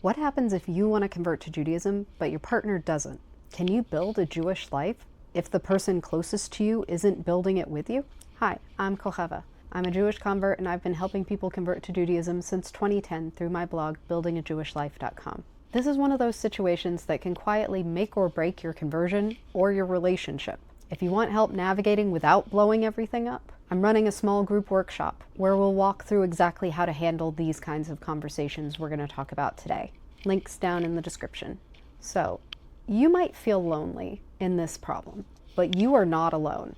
What happens if you want to convert to Judaism, but your partner doesn't? Can you build a Jewish life if the person closest to you isn't building it with you? Hi, I'm Kocheva. I'm a Jewish convert, and I've been helping people convert to Judaism since 2010 through my blog, buildingajewishlife.com. This is one of those situations that can quietly make or break your conversion or your relationship. If you want help navigating without blowing everything up, I'm running a small group workshop where we'll walk through exactly how to handle these kinds of conversations we're going to talk about today. Links down in the description. So, you might feel lonely in this problem, but you are not alone.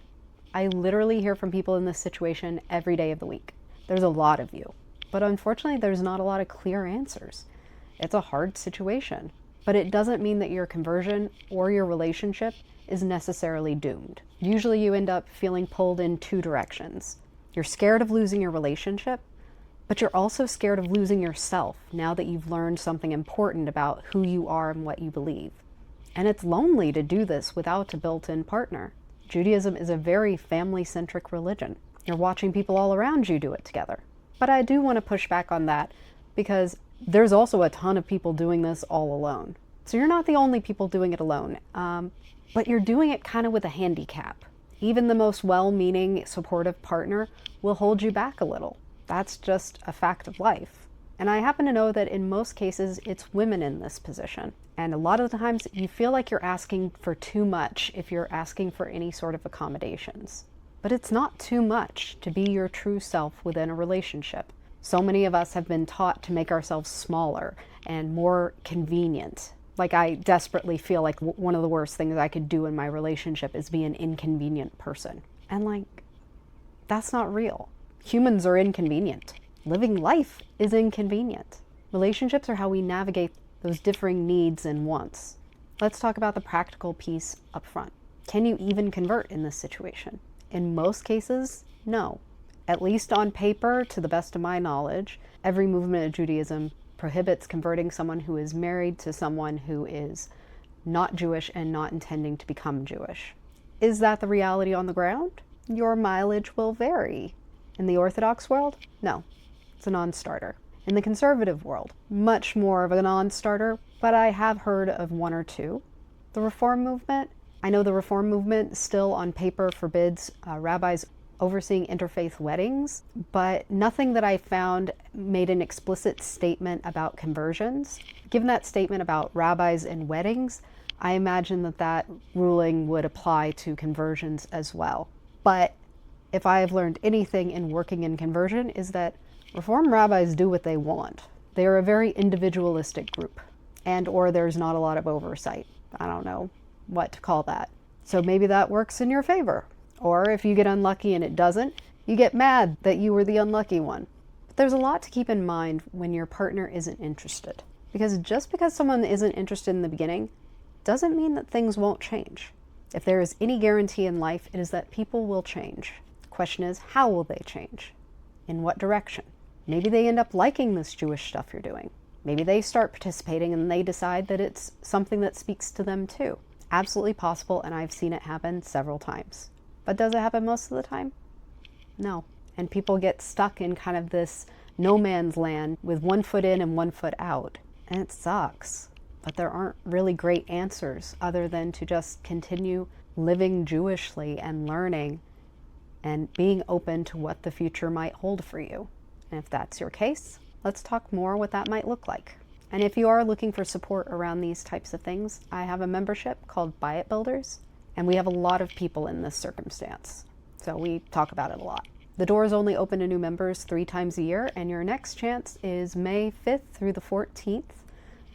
I literally hear from people in this situation every day of the week. There's a lot of you, but unfortunately there's not a lot of clear answers. It's a hard situation, but it doesn't mean that your conversion or your relationship is necessarily doomed. Usually you end up feeling pulled in two directions. You're scared of losing your relationship, but you're also scared of losing yourself now that you've learned something important about who you are and what you believe. And it's lonely to do this without a built-in partner. Judaism is a very family-centric religion. You're watching people all around you do it together. But I do want to push back on that because there's also a ton of people doing this all alone. So you're not the only people doing it alone, but you're doing it kind of with a handicap. Even the most well-meaning, supportive partner will hold you back a little. That's just a fact of life. And I happen to know that in most cases, it's women in this position. And a lot of the times you feel like you're asking for too much if you're asking for any sort of accommodations. But it's not too much to be your true self within a relationship. So many of us have been taught to make ourselves smaller and more convenient. Like, I desperately feel like one of the worst things I could do in my relationship is be an inconvenient person. And like, that's not real. Humans are inconvenient. Living life is inconvenient. Relationships are how we navigate those differing needs and wants. Let's talk about the practical piece up front. Can you even convert in this situation? In most cases, no. At least on paper, to the best of my knowledge, every movement of Judaism prohibits converting someone who is married to someone who is not Jewish and not intending to become Jewish. Is that the reality on the ground? Your mileage will vary. In the Orthodox world, no. It's a non-starter. In the conservative world, much more of a non-starter, but I have heard of one or two. The Reform movement, I know the Reform movement still on paper forbids rabbis overseeing interfaith weddings, but nothing that I found made an explicit statement about conversions. Given that statement about rabbis and weddings, I imagine that that ruling would apply to conversions as well. But if I have learned anything in working in conversion is that Reform rabbis do what they want. They are a very individualistic group, or there's not a lot of oversight. I don't know what to call that. So maybe that works in your favor. Or if you get unlucky and it doesn't, you get mad that you were the unlucky one. But there's a lot to keep in mind when your partner isn't interested. Because just because someone isn't interested in the beginning doesn't mean that things won't change. If there is any guarantee in life, it is that people will change. The question is, how will they change? In what direction? Maybe they end up liking this Jewish stuff you're doing. Maybe they start participating and they decide that it's something that speaks to them too. Absolutely possible, and I've seen it happen several times. But does it happen most of the time? No. And people get stuck in kind of this no man's land with 1 foot in and 1 foot out. And it sucks. But there aren't really great answers other than to just continue living Jewishly and learning and being open to what the future might hold for you. And if that's your case, let's talk more what that might look like. And if you are looking for support around these types of things, I have a membership called Buy It Builders, and we have a lot of people in this circumstance. So we talk about it a lot. The doors only open to new members 3 times a year, and your next chance is May 5th through the 14th.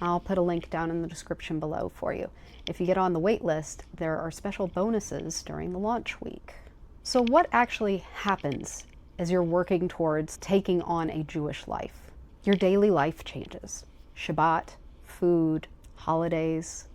I'll put a link down in the description below for you. If you get on the wait list, there are special bonuses during the launch week. So what actually happens as you're working towards taking on a Jewish life? Your daily life changes. Shabbat, food, holidays,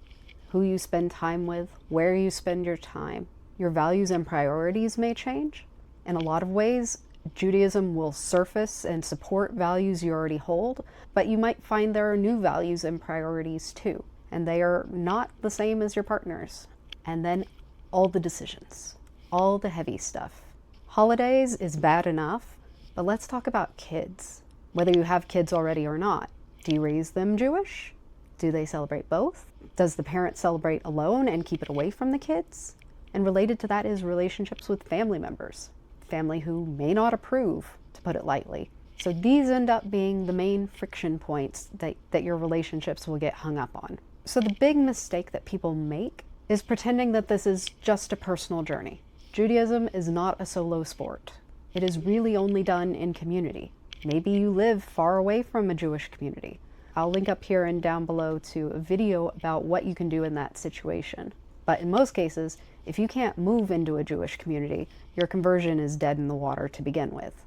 who you spend time with, where you spend your time. Your values and priorities may change. In a lot of ways, Judaism will surface and support values you already hold, but you might find there are new values and priorities too, and they are not the same as your partner's. And then all the decisions, all the heavy stuff. Holidays is bad enough, but let's talk about kids. Whether you have kids already or not. Do you raise them Jewish? Do they celebrate both? Does the parent celebrate alone and keep it away from the kids? And related to that is relationships with family members, family who may not approve, to put it lightly. So these end up being the main friction points that your relationships will get hung up on. So the big mistake that people make is pretending that this is just a personal journey. Judaism is not a solo sport. It is really only done in community. Maybe you live far away from a Jewish community. I'll link up here and down below to a video about what you can do in that situation. But in most cases, if you can't move into a Jewish community, your conversion is dead in the water to begin with.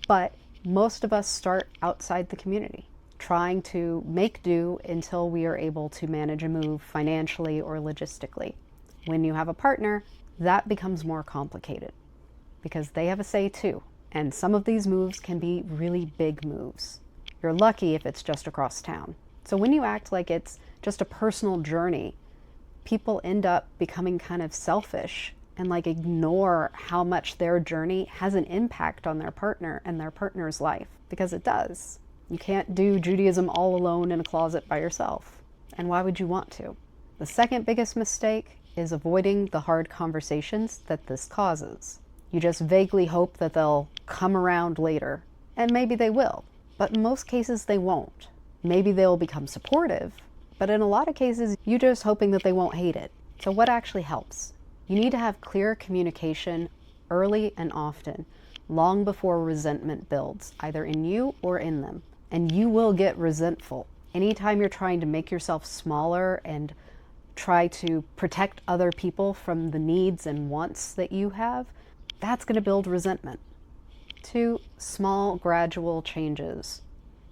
But most of us start outside the community, trying to make do until we are able to manage a move financially or logistically. When you have a partner, that becomes more complicated because they have a say too. And some of these moves can be really big moves. You're lucky if it's just across town. So when you act like it's just a personal journey, people end up becoming kind of selfish and ignore how much their journey has an impact on their partner and their partner's life, because it does. You can't do Judaism all alone in a closet by yourself. And why would you want to? The second biggest mistake is avoiding the hard conversations that this causes. You just vaguely hope that they'll come around later, and maybe they will, but in most cases they won't. Maybe they'll become supportive, but in a lot of cases, you're just hoping that they won't hate it. So what actually helps? You need to have clear communication early and often, long before resentment builds, either in you or in them. And you will get resentful. Anytime you're trying to make yourself smaller and try to protect other people from the needs and wants that you have, that's going to build resentment. 2, small, gradual changes.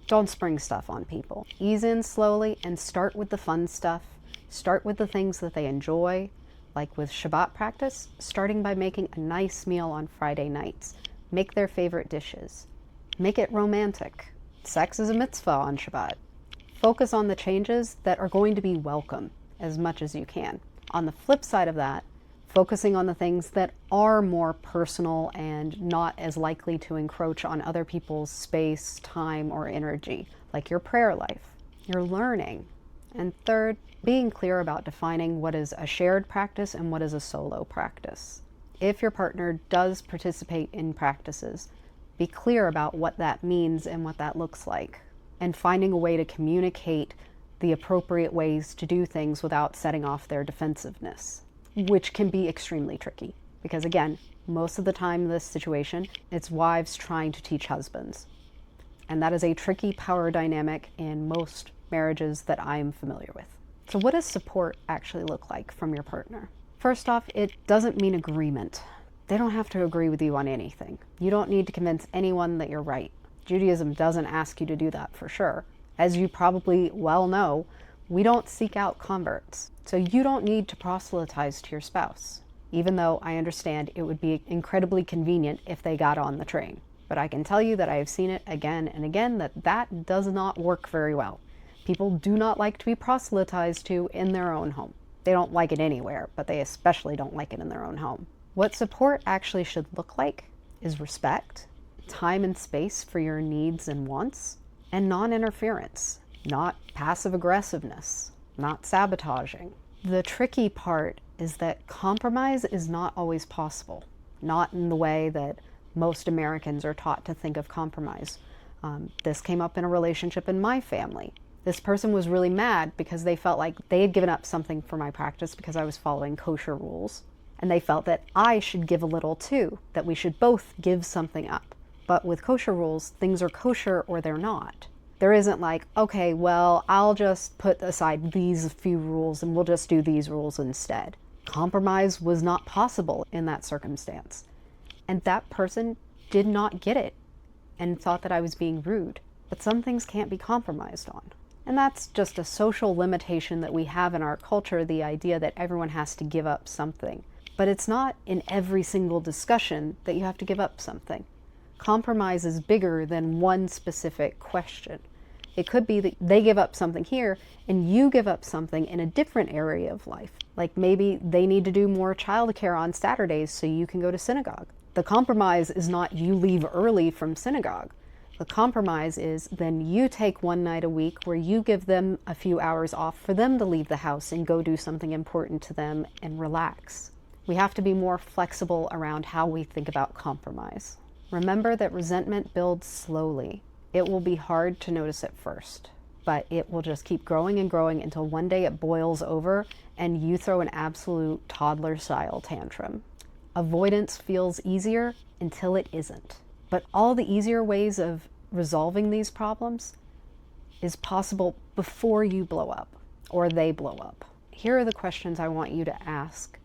Don't spring stuff on people. Ease in slowly and start with the fun stuff. Start with the things that they enjoy, like with Shabbat practice, starting by making a nice meal on Friday nights. Make their favorite dishes. Make it romantic. Sex is a mitzvah on Shabbat. Focus on the changes that are going to be welcome as much as you can. On the flip side of that, focusing on the things that are more personal and not as likely to encroach on other people's space, time, or energy, like your prayer life, your learning. And third, being clear about defining what is a shared practice and what is a solo practice. If your partner does participate in practices, be clear about what that means and what that looks like, and finding a way to communicate the appropriate ways to do things without setting off their defensiveness, which can be extremely tricky. Because again, most of the time in this situation, it's wives trying to teach husbands. And that is a tricky power dynamic in most marriages that I'm familiar with. So what does support actually look like from your partner? First off, it doesn't mean agreement. They don't have to agree with you on anything. You don't need to convince anyone that you're right. Judaism doesn't ask you to do that for sure. As you probably well know, we don't seek out converts. So you don't need to proselytize to your spouse, even though I understand it would be incredibly convenient if they got on the train. But I can tell you that I have seen it again and again that does not work very well. People do not like to be proselytized to in their own home. They don't like it anywhere, but they especially don't like it in their own home. What support actually should look like is respect, time and space for your needs and wants, and non-interference, not passive aggressiveness, not sabotaging. The tricky part is that compromise is not always possible, not in the way that most Americans are taught to think of compromise. This came up in a relationship in my family. This person was really mad because they felt like they had given up something for my practice because I was following kosher rules. And they felt that I should give a little too, that we should both give something up. But with kosher rules, things are kosher or they're not. There isn't like, okay, well, I'll just put aside these few rules and we'll just do these rules instead. Compromise was not possible in that circumstance. And that person did not get it and thought that I was being rude. But some things can't be compromised on. And that's just a social limitation that we have in our culture, the idea that everyone has to give up something. But it's not in every single discussion that you have to give up something. Compromise is bigger than one specific question. It could be that they give up something here and you give up something in a different area of life. Like maybe they need to do more childcare on Saturdays so you can go to synagogue. The compromise is not you leave early from synagogue. The compromise is then you take one night a week where you give them a few hours off for them to leave the house and go do something important to them and relax. We have to be more flexible around how we think about compromise. Remember that resentment builds slowly. It will be hard to notice at first, but it will just keep growing and growing until one day it boils over and you throw an absolute toddler-style tantrum. Avoidance feels easier until it isn't. But all the easier ways of resolving these problems is possible before you blow up or they blow up. Here are the questions I want you to ask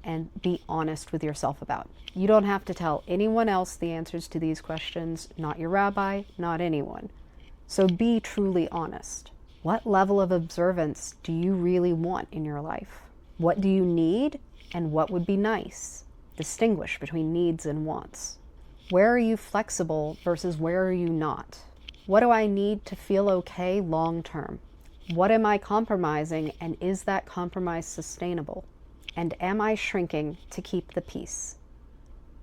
and be honest with yourself about. You don't have to tell anyone else the answers to these questions, not your rabbi, not anyone. So be truly honest. What level of observance do you really want in your life? What do you need and what would be nice? Distinguish between needs and wants. Where are you flexible versus where are you not? What do I need to feel okay long term? What am I compromising, and is that compromise sustainable? And am I shrinking to keep the peace?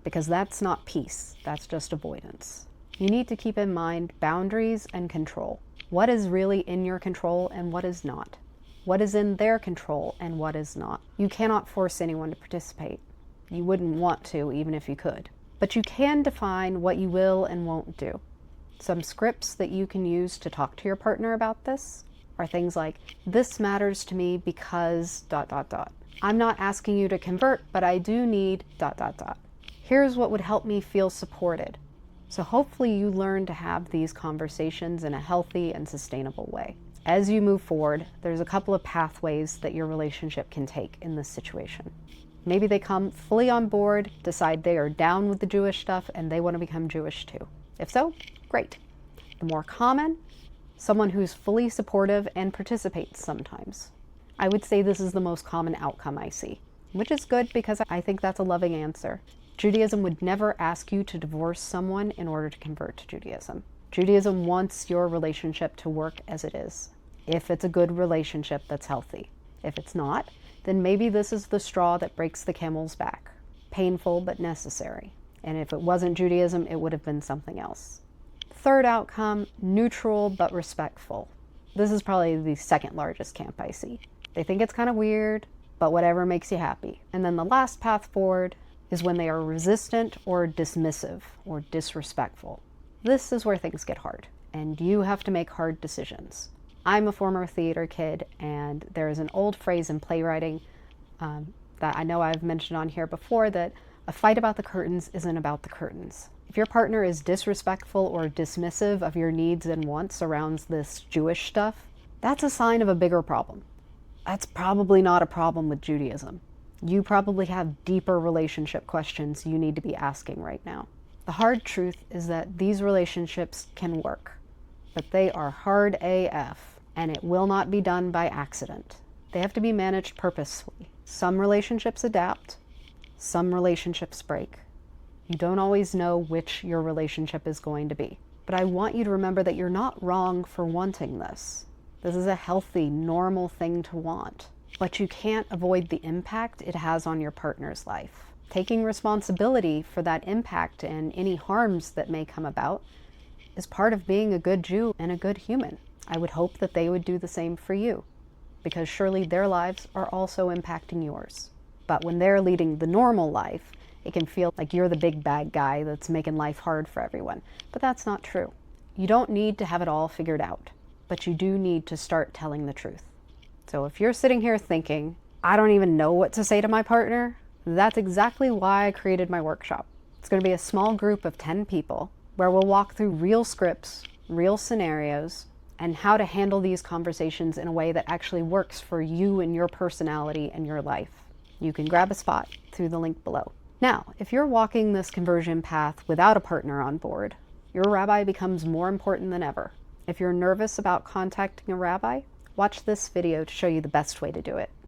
Because that's not peace, that's just avoidance. You need to keep in mind boundaries and control. What is really in your control and what is not? What is in their control and what is not? You cannot force anyone to participate. You wouldn't want to, even if you could. But you can define what you will and won't do. Some scripts that you can use to talk to your partner about this are things like, this matters to me because ... I'm not asking you to convert, but I do need ... Here's what would help me feel supported. So hopefully you learn to have these conversations in a healthy and sustainable way. As you move forward, there's a couple of pathways that your relationship can take in this situation. Maybe they come fully on board, decide they are down with the Jewish stuff, and they want to become Jewish too. If so, great. The more common, someone who's fully supportive and participates sometimes. I would say this is the most common outcome I see, which is good because I think that's a loving answer. Judaism would never ask you to divorce someone in order to convert to Judaism. Judaism wants your relationship to work as it is, if it's a good relationship that's healthy. If it's not, then maybe this is the straw that breaks the camel's back. Painful, but necessary. And if it wasn't Judaism, it would have been something else. Third outcome, neutral but respectful. This is probably the second largest camp I see. They think it's kind of weird, but whatever makes you happy. And then the last path forward is when they are resistant or dismissive or disrespectful. This is where things get hard, and you have to make hard decisions. I'm a former theater kid, and there is an old phrase in playwriting that I know I've mentioned on here before, that a fight about the curtains isn't about the curtains. If your partner is disrespectful or dismissive of your needs and wants around this Jewish stuff, that's a sign of a bigger problem. That's probably not a problem with Judaism. You probably have deeper relationship questions you need to be asking right now. The hard truth is that these relationships can work, but they are hard AF, and it will not be done by accident. They have to be managed purposefully. Some relationships adapt, some relationships break. You don't always know which your relationship is going to be. But I want you to remember that you're not wrong for wanting this. This is a healthy, normal thing to want. But you can't avoid the impact it has on your partner's life. Taking responsibility for that impact and any harms that may come about is part of being a good Jew and a good human. I would hope that they would do the same for you, because surely their lives are also impacting yours. But when they're leading the normal life, it can feel like you're the big bad guy that's making life hard for everyone. But that's not true. You don't need to have it all figured out, but you do need to start telling the truth. So if you're sitting here thinking, I don't even know what to say to my partner, that's exactly why I created my workshop. It's going to be a small group of 10 people where we'll walk through real scripts, real scenarios, and how to handle these conversations in a way that actually works for you and your personality and your life. You can grab a spot through the link below. Now, if you're walking this conversion path without a partner on board, your rabbi becomes more important than ever. If you're nervous about contacting a rabbi, watch this video to show you the best way to do it.